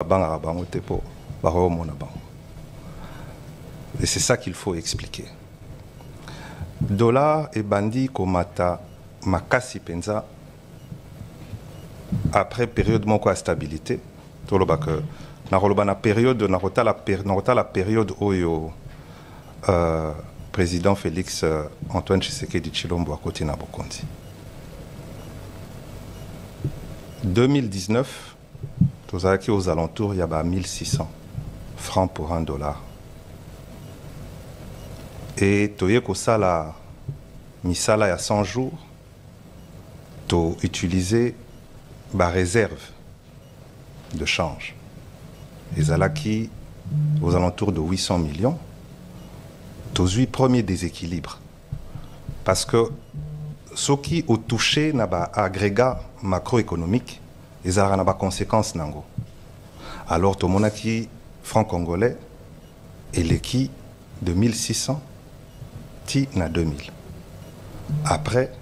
Et c'est ça qu'il faut expliquer. Dollar et bandi komata makasi penza après période moko à stabilité. Toloba que na période la période oyo président Félix Antoine Tshisekedi Tshilombo à côté na Bokondi. 2019, aux alentours, il y a 1600 francs pour $1. Et toye ko sala misala il y a 100 jours, to utiliser ba réserve de change. Et là qui aux alentours de 800 millions, to 8 premiers déséquilibres. Parce que ce qui ont touché na ba agrégat macroéconomique, ils ont des conséquences nango. Alors tout le monde qui franc congolais et l'équipe de 1600 ti na 2000. Après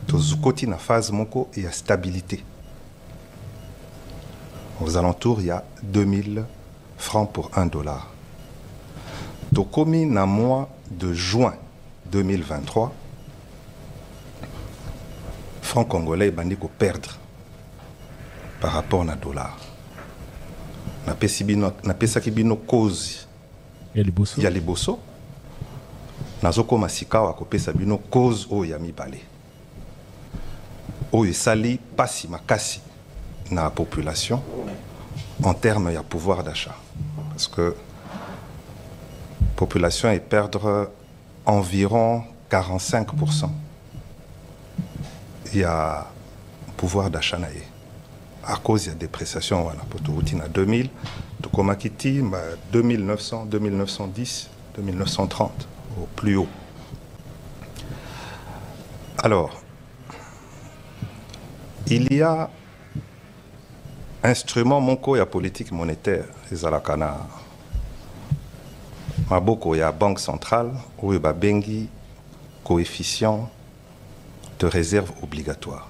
tout côté na phase moko il y a stabilité. Aux alentours il y a 2000 francs pour $1. Tout commis na mois de juin 2023. Franc congolais bandi ko perdre par rapport na dollar. Na pesa kibino cause ya liboso. Nazoko masika wa ko pesa bino cause o ya mibale. O esali pasi makasi na population en termes de pouvoir d'achat. Parce que la population est perdre environ 45%. Il y a pouvoir d'achat à cause de la dépréciation pour tout routine à 2000 tout comme Akiti 2900 2910 2930 au plus haut. Alors il y a instrument monko ya politique monétaire les alakana maboko ya banque centrale ou ba bengi coefficient de réserve obligatoire.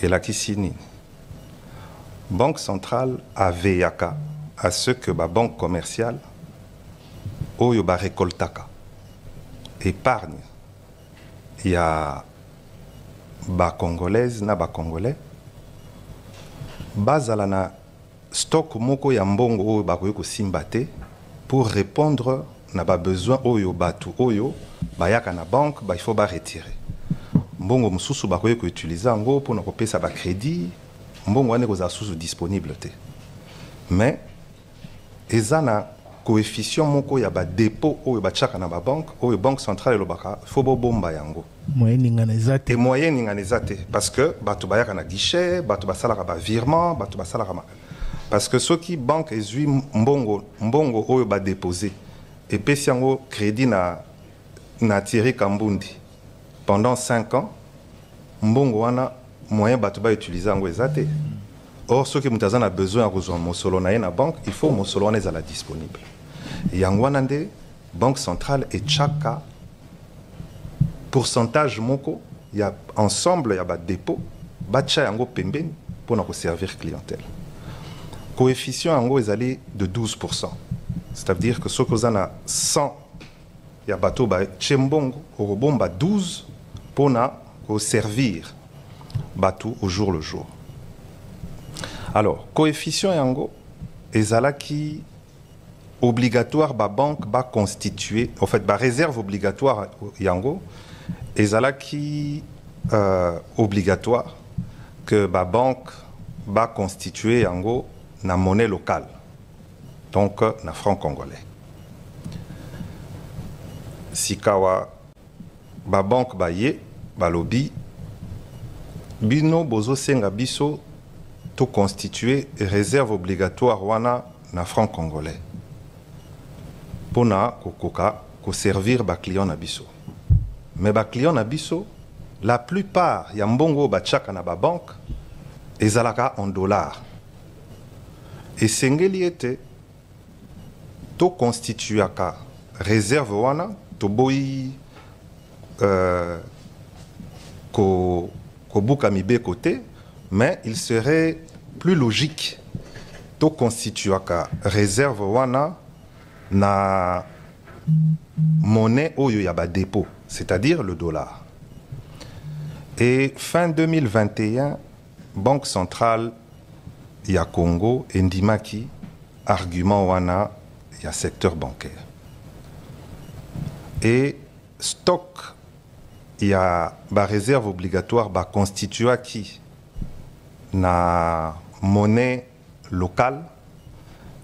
Et là qui signe Banque centrale a VEACA à ce que la banque commerciale ou yoba récoltaka épargne. Il y a ba congolaise na ba congolais bazala na stock moko ya mbongo oyo ba ko simbate pour répondre na ba besoin oyo batu oyo bayaka na banque il faut ba retirer. Mbongo mususu bakoye ko utiliser ngo pour na kopesa ba crédit mbongo wane ko za susu disponible te. Mais ezana coefficient moko ya ba dépôt oyo ba tchaka na ba banque oyo banque centrale lobaka faut bo bomba yango. Moyen nganezate. Moyen nganezate parce que batu bayaka na guichet, batu basalaka ba virement, batu basalaka ma. Parce que ceux qui banque ezui mbongo oyo ba déposer et pesi yango crédit na Thierry Kambundi. Pendant 5 ans, mbongo wana moyen batu ba utiliser ngo ezate. Or ceux qui mutazana besoin de mosolo na na banque, il faut mosolo wana ezala disponible. Yango wana nde banque centrale et chaka pourcentage moko ya ensemble ya ba dépôt bacha yango pembeni pour na ko servir clientèle. Coefficient yango ezali de 12%. C'est-à-dire que ceux qui ont 100 ya bateau ba chembongo au bomba 12 pour na ko servir bateau au jour le jour. Alors coefficient yango ezala qui obligatoire ba banque ba constituer en fait ba réserve obligatoire yango ezala qui obligatoire que ba banque ba constituer yango na monnaie locale donc na franc congolais. Sikawa ba banque ba ye ba lobby bino bozo senga biso to constituer réserve obligatoire wana na franc congolais pona kokoka ko servir ba client na biso. Mais ba client na biso la plupart ya mbongo ba tchaka na ba banque ezalaka en dollars. Et sengeli ete to constituaka réserve wana to boyi ko buka mibe côté, mais il serait plus logique to constituaka réserve wana na monnaie oyo ya ba dépôt, c'est-à-dire le dollar. Et fin 2021, Banque centrale ya Congo endimaki argument wana ya secteur bancaire. Et stock ya ba réserve obligatoire ba constituaki na monnaie locale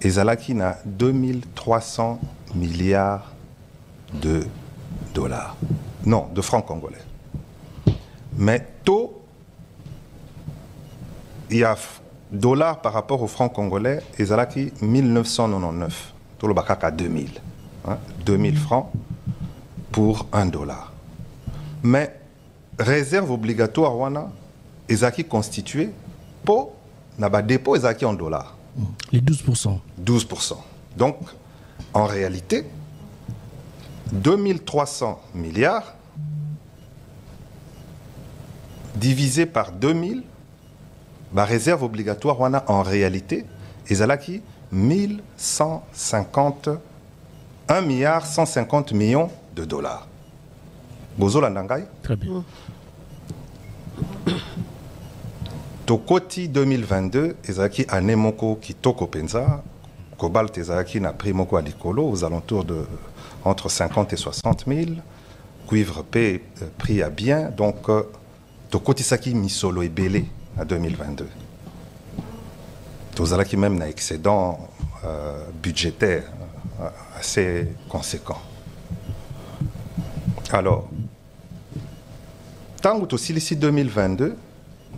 ezalaki na 2300 milliards de dollars. Non, de francs congolais. Mais taux, il y a dollars par rapport aux francs congolais, ezalaki 1999. Tout le bakak à 2000. 2000 francs pour $1. Mais réserve obligatoire wana ezalaki constituée pour naba dépôt ezalaki en dollars. Les 12%. 12%. Donc, en réalité, 2300 milliards divisé par 2000, la réserve obligatoire wana en réalité, ezalaki 1 milliard 150 millions de dollars. Bozo landangai? Très bien. Tokoti 2022, ezalaki année moko kitoko penza, cobalt ezalaki na prix moko alikolo aux alentours de entre 50 et 60 000, cuivre P prix à bien, donc Tokoti saki misolo ebele à 2022. Tozalaki même na excédent budgétaire assez conséquent. Alors, tant que ici 2022,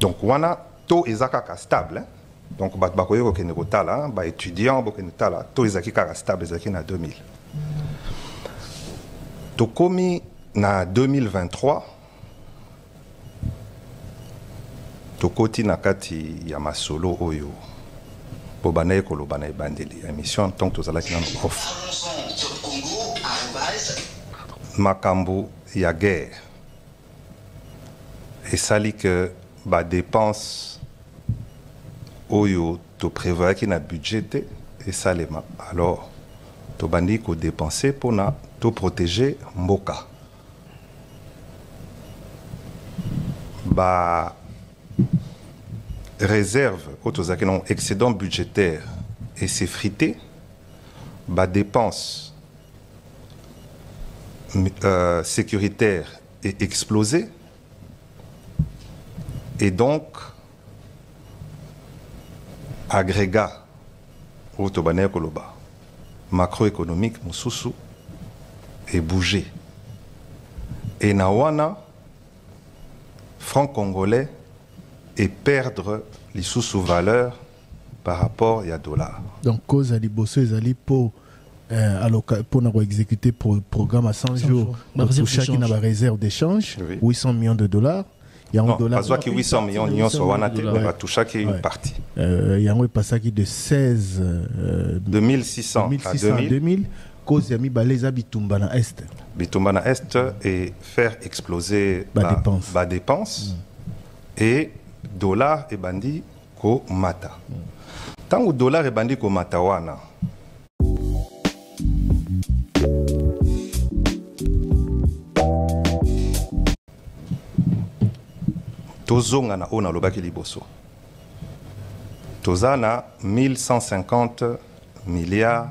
donc wana taux ezaka stable, hein? Donc bakoye ko kene kotala, ba étudiant bo kene tala, taux ezaki ka stable ezaki na 2000. Tokomi na 2023, tokoti na kati ya masolo oyo po banaye koloba na ebandeli émission tant tozalaki na off makambo ya guerre esali que ba dépense oyo to prévoyaki na budget te esalema, alors tobandi ko dépenser pona to protéger mboka. Ba réserve, non, excédent budgétaire et s'effrité, bah dépenses sécuritaires et explosé, et donc agrégat koloba macroéconomique mususu et bougé. Et nawana franc congolais et perdre les sous-valeurs par rapport à dollar. Donc, cause à libosso, ils pour exécuter le programme à 100 jours. Pour chacun n'a pas réserve d'échange, 800 millions de dollars. Il y a un dollar. Parce que 800 millions de dollars, mais tout chaque une partie. Il y a un passage de 16 2600 à 2000. Cause yami baleza bitumba na est. Bitumba na est et faire exploser la dépense et dollar et bandi ko mata. Tant que dollar et bandi ko mata wana. Tozonga na ona lobaki liboso. Tozana 1150 milliards.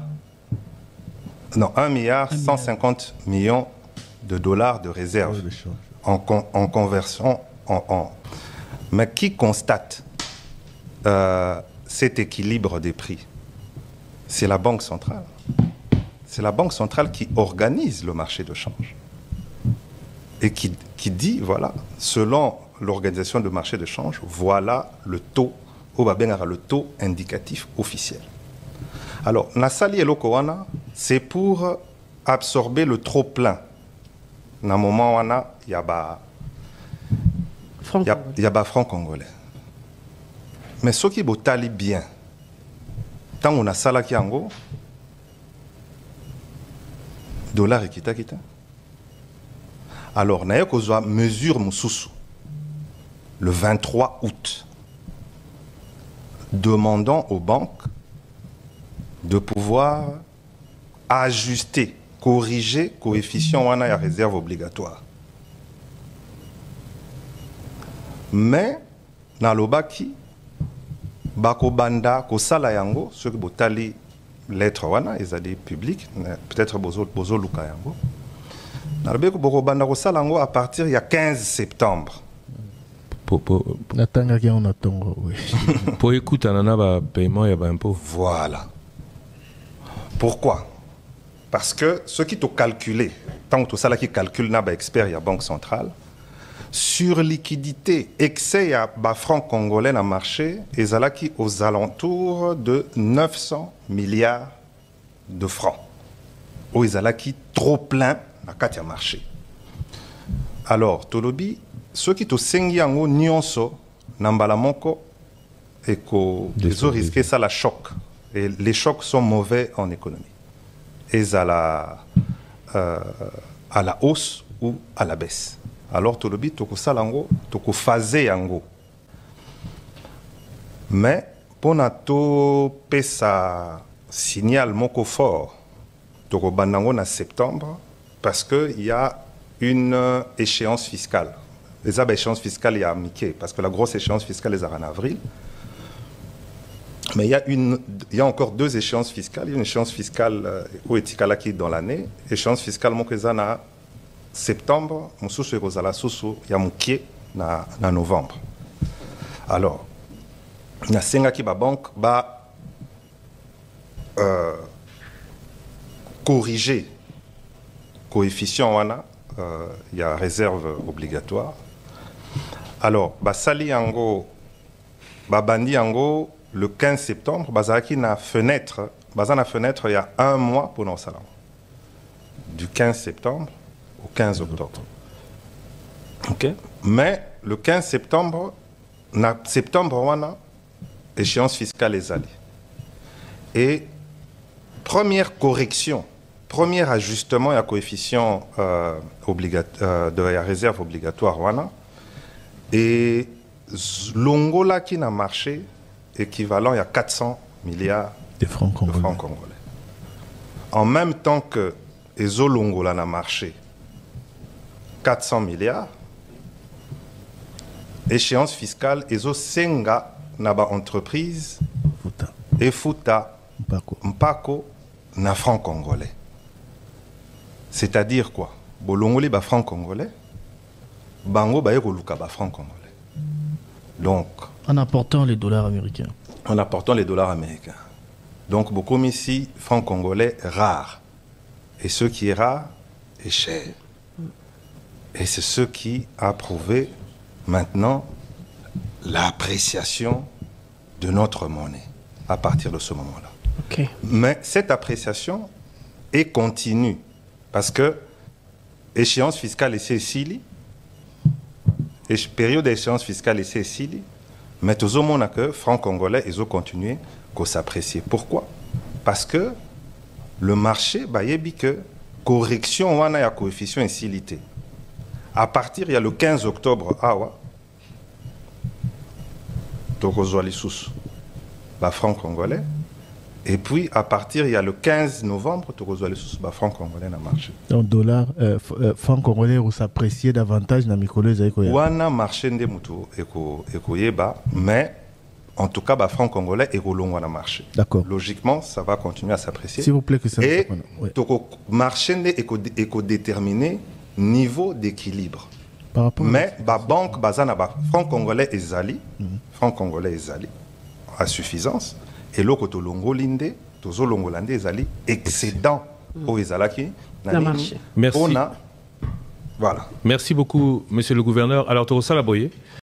Non, 1 milliard 150 millions de dollars de réserve en conversion en. Mais qui constate cet équilibre des prix? C'est la Banque centrale. C'est la Banque centrale qui organise le marché de change. Et qui dit, voilà, selon l'organisation du marché de change, voilà le taux, le taux indicatif officiel. Alors, Nassali et Lokowana, c'est pour absorber le trop-plein. Dans le moment où il y a des francs congolais. Mais ce qui est bien, tant qu'on a salaki ango, dollar et kita. Alors, nous avons une mesure moussoussou le 23 août, demandant aux banques de pouvoir ajuster, corriger coefficient wana ya réserve obligatoire. Mais na lobaki bako banda ko sala yango ce que botali lettre wana ezali public peut-être bozo luka yango na lobaki boko banda ko sala yango à partir ya 15 septembre. Pour écouter un paiement et un impôt. Voilà. Pourquoi? Parce que ceux qui t'ont calculé, tant que tout ça qui calcule n'a pas expert, il y a Banque centrale, sur liquidité, excès à franc congolais dans le marché, et ça qui aux alentours de 900 milliards de francs. Ou ils qui trop plein dans le marché. Alors, Tolobi, ceux qui t'ont sengi en nyonso, nambala moko, et qu'ils ont risqué ça la choc. Et les chocs sont mauvais en économie. Et à la hausse ou à la baisse. Alors, tout le bit, toko salango, toko phasé yango. Mais, pour nato pesa signal moko fort, toko bandango na septembre, parce qu'il y a une échéance fiscale. Les échéances fiscales, il y a Mickey, parce que la grosse échéance fiscale est en avril. Mais il y a encore deux échéances fiscales. Il y a une échéance fiscale au Etikalaki dans l'année. Échéance fiscale, mon en septembre, mon sous il y a mon pied en novembre. Alors, il y a Sengaki Banque va corriger coefficient wana, il y a réserve obligatoire. Alors, Sali Yango, Bandi Yango, le 15 septembre, Bazaki na fenêtre, il y a un mois pour nos salons. Du 15 septembre au 15 octobre. Ok? Mais le 15 septembre, on a échéance fiscale les alliés. Et première correction, premier ajustement, il y a coefficient de la réserve obligatoire, wana. Et l'ongola qui n'a marché, équivalent, il y a 400 milliards de francs congolais. En même temps que Ezolongola n'a marché 400 milliards, échéance fiscale, Ezo Senga n'a pas entreprise et Futa Mpako n'a franc congolais. C'est-à-dire quoi? Bolongoli ba franc congolais, Bango ba Luka ba franc congolais. Donc, en apportant les dollars américains. En apportant les dollars américains. Donc, beaucoup ici, franc congolais rare. Et ce qui est rare est cher. Et c'est ce qui a prouvé maintenant l'appréciation de notre monnaie à partir de ce moment-là. Okay. Mais cette appréciation est continue parce que échéance fiscale est Sicile, et période d'échéance fiscale est Sicile, mais tout le monde a que franc congolais, ils ont continué à s'apprécier. Pourquoi? Parce que le marché, il y a que correction, il y a coefficient incilité. À partir, il y a le 15 octobre, franc congolais. Et puis, à partir, il y a le 15 novembre, franc congolais dans le marché. Donc, dollar, franc congolais, vous s'appréciez davantage dans les Wana marché de mutu mais en tout cas, franc congolais est long dans le marché. D'accord. Logiquement, ça va continuer à s'apprécier. S'il vous plaît, que ça. Et le marché est déterminé niveau d'équilibre. Mais la banque, franc congolais est zali, franc congolais est zali à suffisance. Et l'autre côté longolinde, tozo longolande ezali excédent au ezalaki na marché. Merci. Voilà. Merci beaucoup, monsieur le gouverneur. Alors, Toro Salaboye.